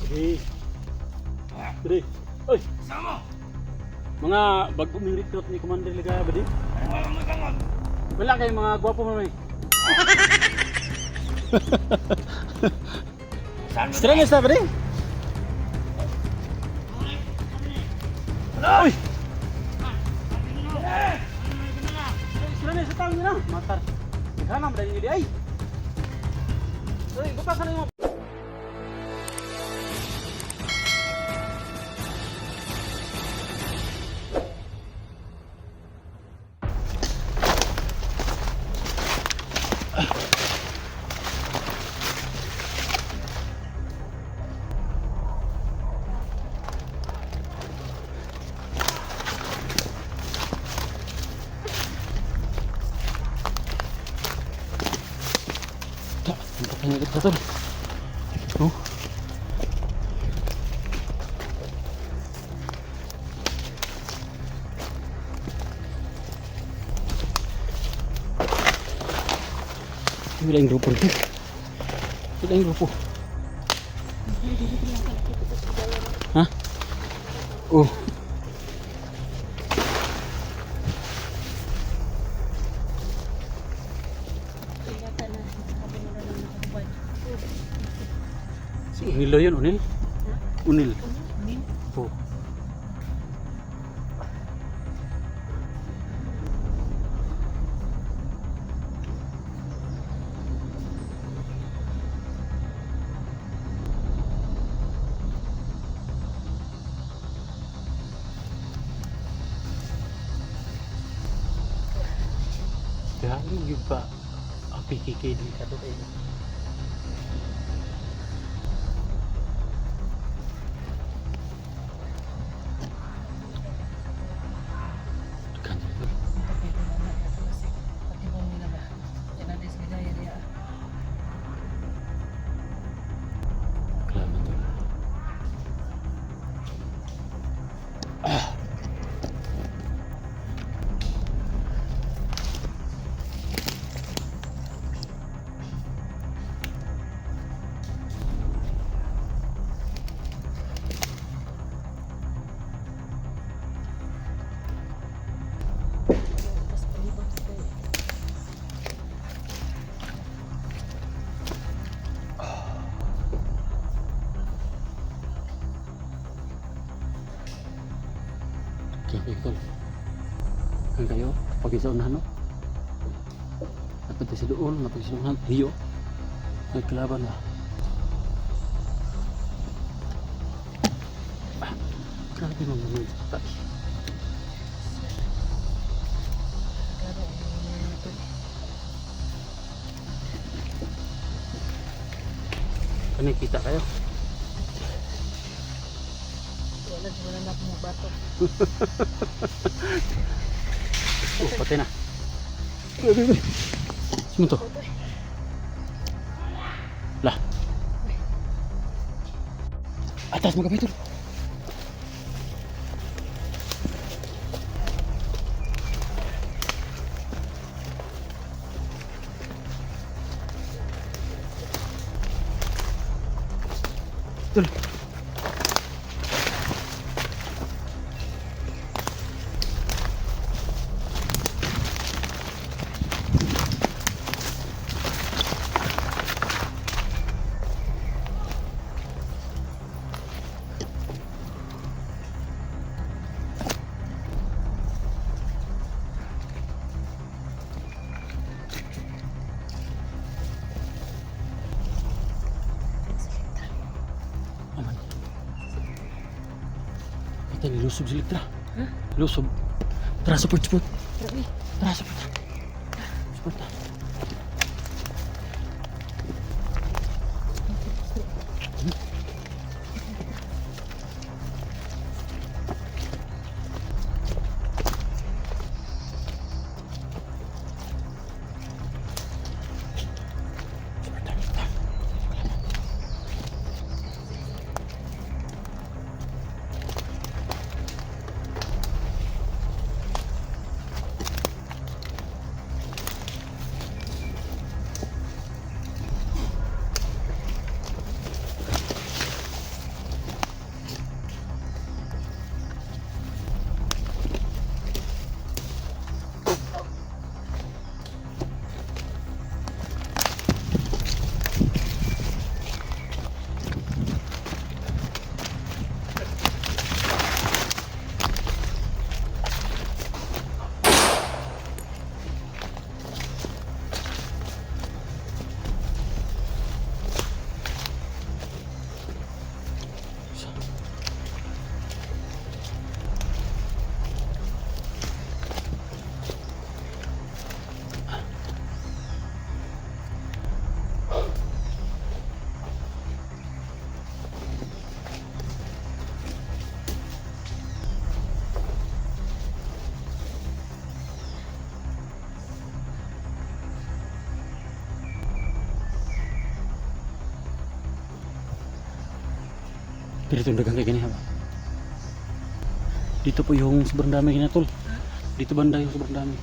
Sige. Dre. Oy. Sama. Mga bagong ni recruit ni Commander Liga ba di? Wala mo tangod. Wala kay mga gwapo mo eh. Saan mo? Strenes na ba di? Oy. Strenes sa taon na. Matar. Kanam dali ni di ay. Oy, bukas na mo. Ini kita tuh. Ini yang grupo nih. Ini yang grupo. Hah? Oh. Si Unil yun, Unil? Unil. Unil? Oo. Dahil yung ba ang PKK din ka doon eh. Okay, tol. Kan kayo, pag isa unahan, no? Dapat sa doon, dapat sa unahan, hiyo. Nagkalaban na. Grabe mo naman yung patay. Ano kita kayo? Wala na akong batok. Oh, patay na. Sino to? Lah. Atas mga kapitol. Tol. Kita nilusob sila, tra. Hah? Lusob. Tara, support. Grabe. Tara, support. Support na. Pero ito dagang kayak gini ha. Dito po yung sobrang dami gini tol. Dito banda yung sobrang dami.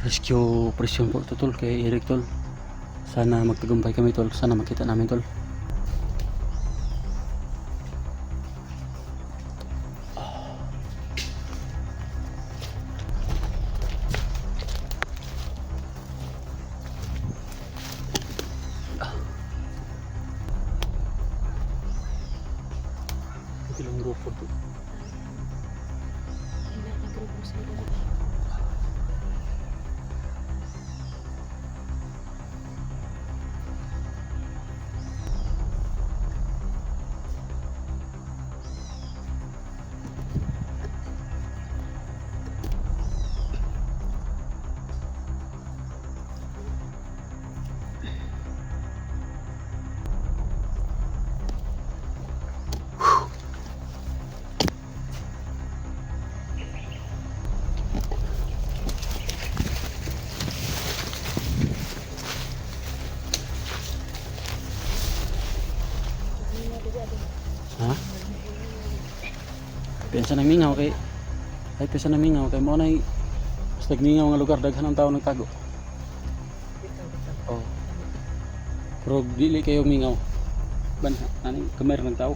Rescue operation po ito tol kay Eric tol. Sana magtagumpay kami tol. Sana makita namin tol. Ito lang grupo to. Hindi, nag-grupo sila. Ha? Piyansa ng mingaw kay ay piyansa ng mingaw kay mo na basta mingaw nga lugar daghan ang tao nagtago. Oh. Pero dili kayo mingaw. Ban ani kamera ng tao.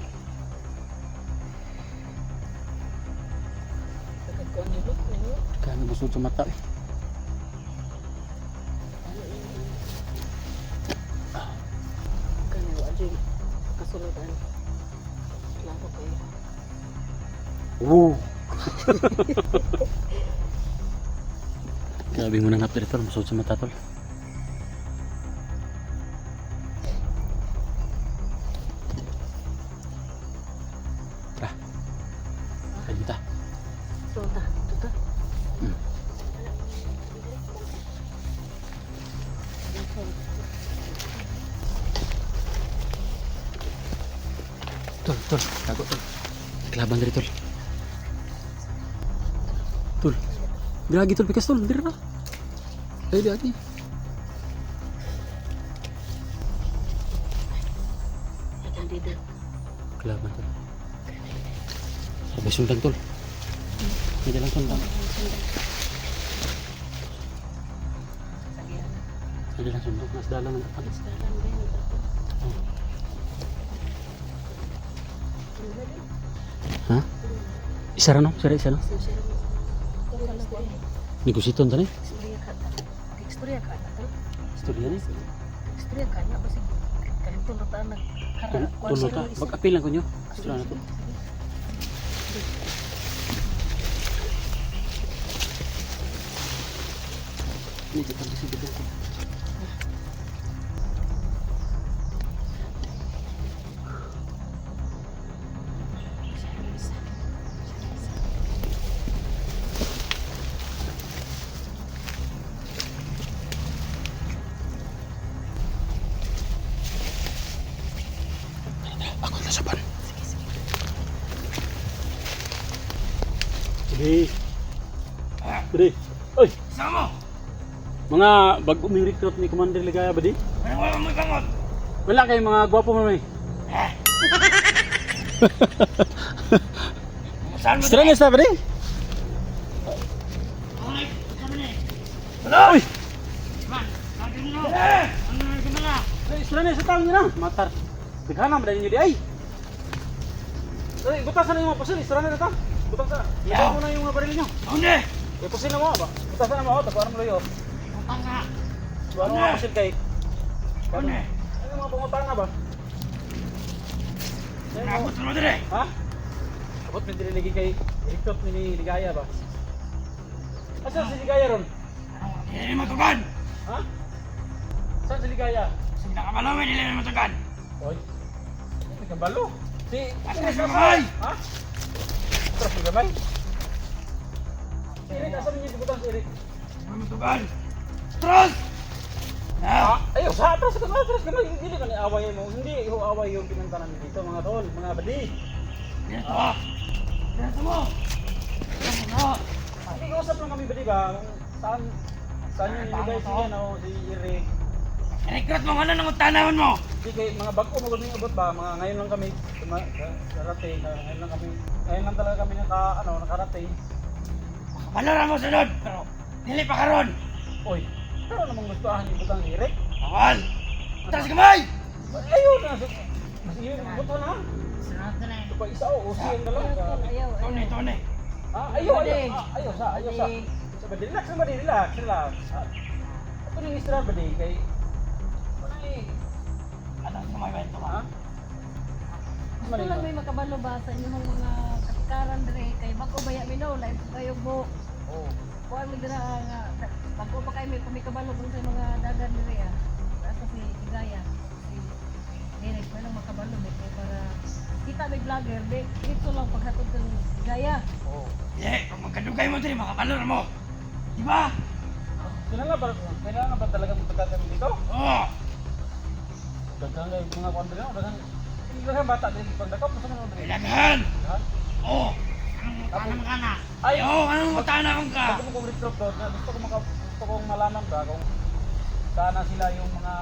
Nagkagkuhan yung look, no? Kana busog sa mata. Eh. Kanya, wala kasulutan. Laro kayo. Woo. Grabe mo nang update tol, busog sa mata tol. Tara. Kayo ta. Ito ta. Tol, tago tol. Kelaban dari tol. Tol. Diragi tol pikas tol, dira. Ayo lagi. Ayan dito. Kelaban tol. Sabay sundan tol. May dalang sundan. May dalang sundan. Mas dalang ng kapal. Ha? Isa rin no? Isa no? Negositon tani? Istorya ka na. Istorya ni? Istorya ka na. Basta ganito na tayo nagharap. Tulo ta. Mag-apil lang ko nyo. Istorya na to. Ini kita di sini dulu. Ako na sa ban. Sige. Sige. Oy, Sama! mga bagong recruit ni Commander Ligaya ba di? Ano wala mo ikangot? Wala kay mga gwapo mo may. Saan mo Strength na ba di? Ay, kami ni. Uy! Man, lagi mo no. Ano na gimana? Strength sa taon niya na. Matar. Daghanam ba ninyo di ay? Ay, butasan na yung mga pasil. Strength na ta. Butasan. Lagyan mo na yung mga baril nyo. Ano? Eh, pasil na mo ba? Butasan na mo. Taparan mo layo. Utang nga. Ano mga pasil kay? Ano? Ano mga pangutang na ba? Nakapot mo dire. Ha? Abot mo din lagi kay recruit ni Ligaya ba? Asa si Ligaya ron? Hindi mo tugan. Ha? Saan si Ligaya? Sige nakabalo, may dili mo tugan. Oy. Hindi ka balo. Si Atras ka kamay! Ha? Atras ka kamay? Si Eric, asa niyo dibutan si Eric? Hindi mo tugan. Atras! Ha? Ayo. Sa atras ka na, hindi ka ni-away mo. Hindi away yung pinunta namin dito mga tol, mga badi. Dito! Dito mo! Dito! Nag-uusap lang kami badi ba? Saan yung nilagay si ano, si Eric? Recruit mo ano nang tanawan mo! Hindi kay mga bago mo gawing abot ba? Mga ngayon lang kami nakarating, ngayon lang talaga kami nakarating. Malora mo sunod! Pero dili pa karon! Oy, pero namang gustuhan yung butang ni Eric. Bawal! Taas kamay! Ayun na, mas yun yung buto na. Sunod na Ito pa isa o, usiyan na lang. Ayaw. Tone! Ayaw sa. Sa badi, relax. Ito yung isra badi, kay... Ano sa mga kwento mo? Ha? Gusto lang may makabalo ba sa inyong mga katikaran dire kay bako baya minaw lain po kayo mo. Oo. Kuan mi dira nga bako pa kay may kumikabalo kung sa mga dagan dire ah. Asa si Higaya. Si Derek may lang makabalo may kay para kita may vlogger dito lang paghatod ng Higaya. Oo. Kung magkadugay mo diri, makabalor mo! Di ba? Kailangan ba talaga magpagkakami dito? Oo! Dagang mga kwanto na, dagang bata din pagdakap, gusto mo naman rin. Ilaghan! Ha? Oo! Anong mutana ka na? Ay! Oo, anong mutana kang ka? Gusto mo kong recruit doon, gusto kong malaman ba kung saan na sila yung mga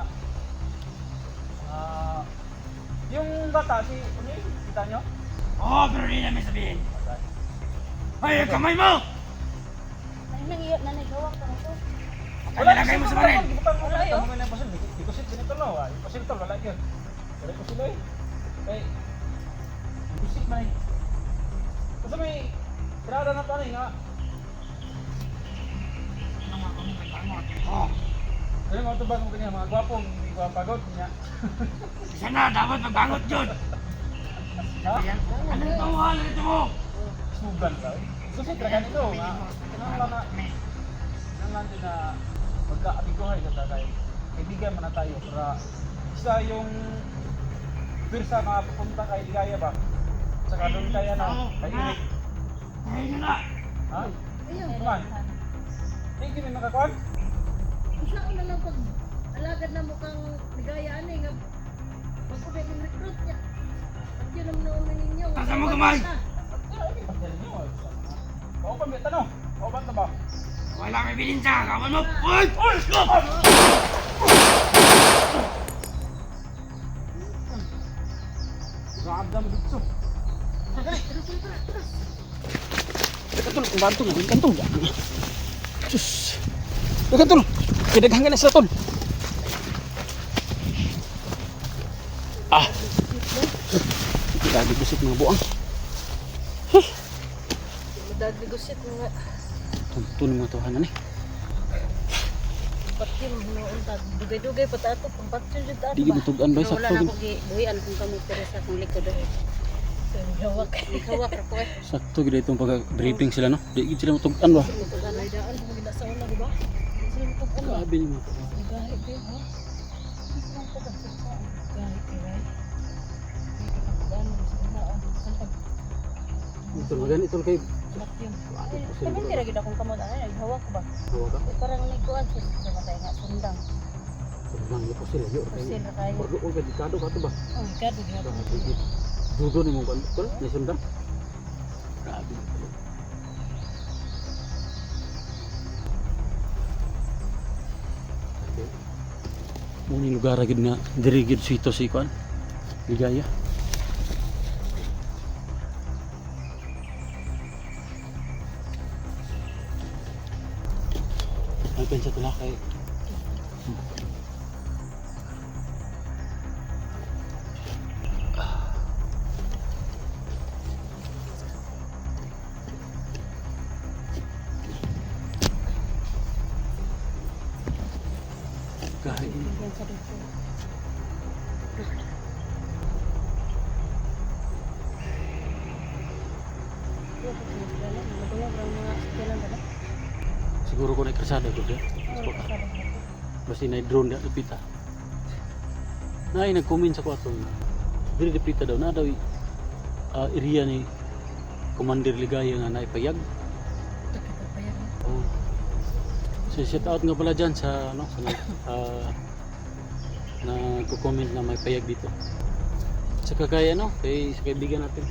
yung bata, si Unil, kita nyo? Oo, pero di namin sabihin. Ay, kamay mo! Ay nang iyo na nagawak ka ko. Nilagay mo sa baril. Wala yun. Di ko sit ganito lang. Di ko sit tol, wala yun. Wala ko sila eh. Kaya, di ko sit man eh. Kasi may tirada na pa rin nga. Oo. Kaya mga tubag mo ganyan, mga gwapong, hindi ko pagod niya. Isa na, dapat magbangot yun. Ha? Anong tawahan na ito mo? Sugan ka eh. Gusto sit talaga nito nga. Kailangan din na magka-abiguhay na tayo. Kaibigan man na tayo para isa yung pirsa mga pupunta kay Ligaya ba? Saka doon kaya na kay Eric. Ayun nyo na. Ha? Ayun. Kuman. Hindi kami makakuan? Isa ko na lang pag alagad na mukhang Higaya ani nga magpapay ng recruit niya. At yun ang nauna ninyo. Tasa mo kamay! Oo pa, may tanong. Oo ba ito ba? Wala may bilinsa, kawan mo! Uy! Uy! Stop! Ramdam dito. Kantul, bantu na, kantul. Sus. Kantul. Kidaghan na sila tol. Ah. Dagi bisik mga buang. Dagdi gusit nga. Tuntu ni mga tuhanan eh. Pati noon ta dugay-dugay pa tato pampatyon jud ta. Di gitugan ba Wala sakto. na ko gibuhian kung kamo pero sa kung likod. Hawak. Hawak ra ko eh. Sakto gid itong pag-briefing sila no. Di gid sila matugan ba. Tugan ay daan kung gida sa una di ba? Sila mo tugan. Grabe ni mga tuhanan. Gahi din ha. Sila mo tugan sa gahi kay. Ano sa una ang pag Ito magani tol kay Matyong. Kaman kira gid akong kamot ay hawak ba? hawa ka. Parang nikuan sa matay nga sundang. Nang ko sila yo kay. Pusil ra kayo. Perlu ka dikado ba to ba? Oh, gado gyapon. Grabe. Dudo ni mo kan tol, ni sundang. Grabe. Muni lugar gid na diri gid sito si kuan. Ligaya. Ay pensa tula kay kahit Yan sa dito. siguro ko na krasada ko dia. Basta na drone dia dipita. Nay nag-comment sa kwarto. Dili dipita daw na daw area ni Commander Ligaya nga naipayag. Oh. So shout out nga pala dyan sa ano sa nagko-comment na may payag dito. Saka kay sa kaibigan natin,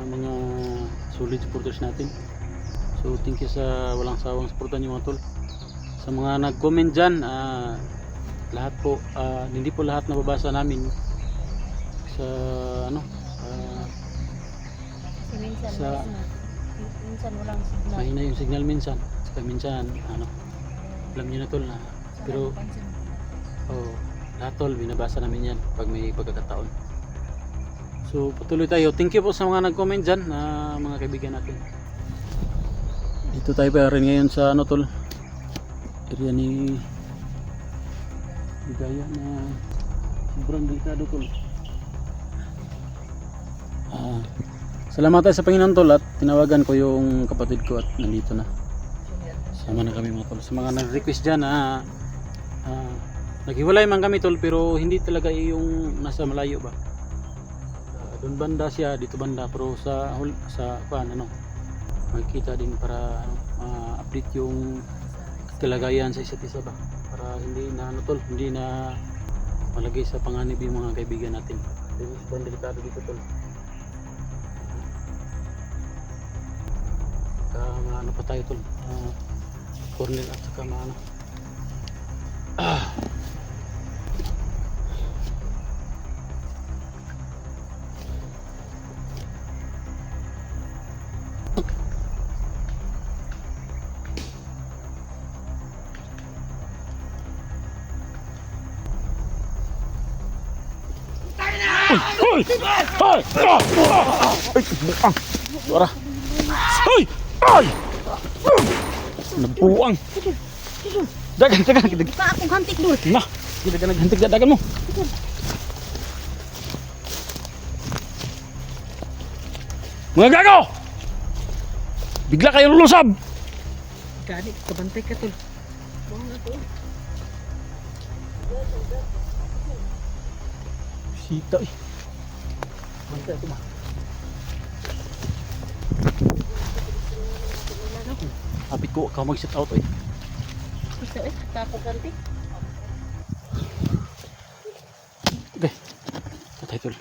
mga solid supporters natin. So thank you sa walang sawang suporta niyo mga tol. Sa mga nag-comment dyan, lahat po, hindi po lahat nababasa namin sa Kasi minsan, Sa- minsan walang signal. mahina yung signal minsan. Saka minsan, alam niyo na tol na. Pero, lahat tol, binabasa namin yan pag may pagkakataon. So, patuloy tayo. Thank you po sa mga nag-comment dyan, mga kaibigan natin. Dito tayo pa rin ngayon sa tol, area ni Ligaya na sobrang delikado tol. Salamat tayo sa Panginoon tol at tinawagan ko yung kapatid ko at nandito na. Sama na kami mga tol. Sa mga nag-request dyan naghiwalay man kami tol pero hindi talaga yung nasa malayo ba. Doon banda siya, dito banda pero sa magkita din para update yung kalagayan sa isa't isa ba para hindi na hindi na malagay sa panganib yung mga kaibigan natin. Sobrang delikado dito tol. Ano pa tayo tol, corner at saka Wara. Hoy! Ay! Nabuang. Dagan. Pa akong hantik dul. Na, hindi ka naghantig dagan mo. Mga gago! Bigla kayo lulusab. Gani, kabantay ka tol. Sita eh. Bantay ito ba? Hapit ko ka mag-sit out eh. Gusto pa akong hantik. Okay. Tatay tol.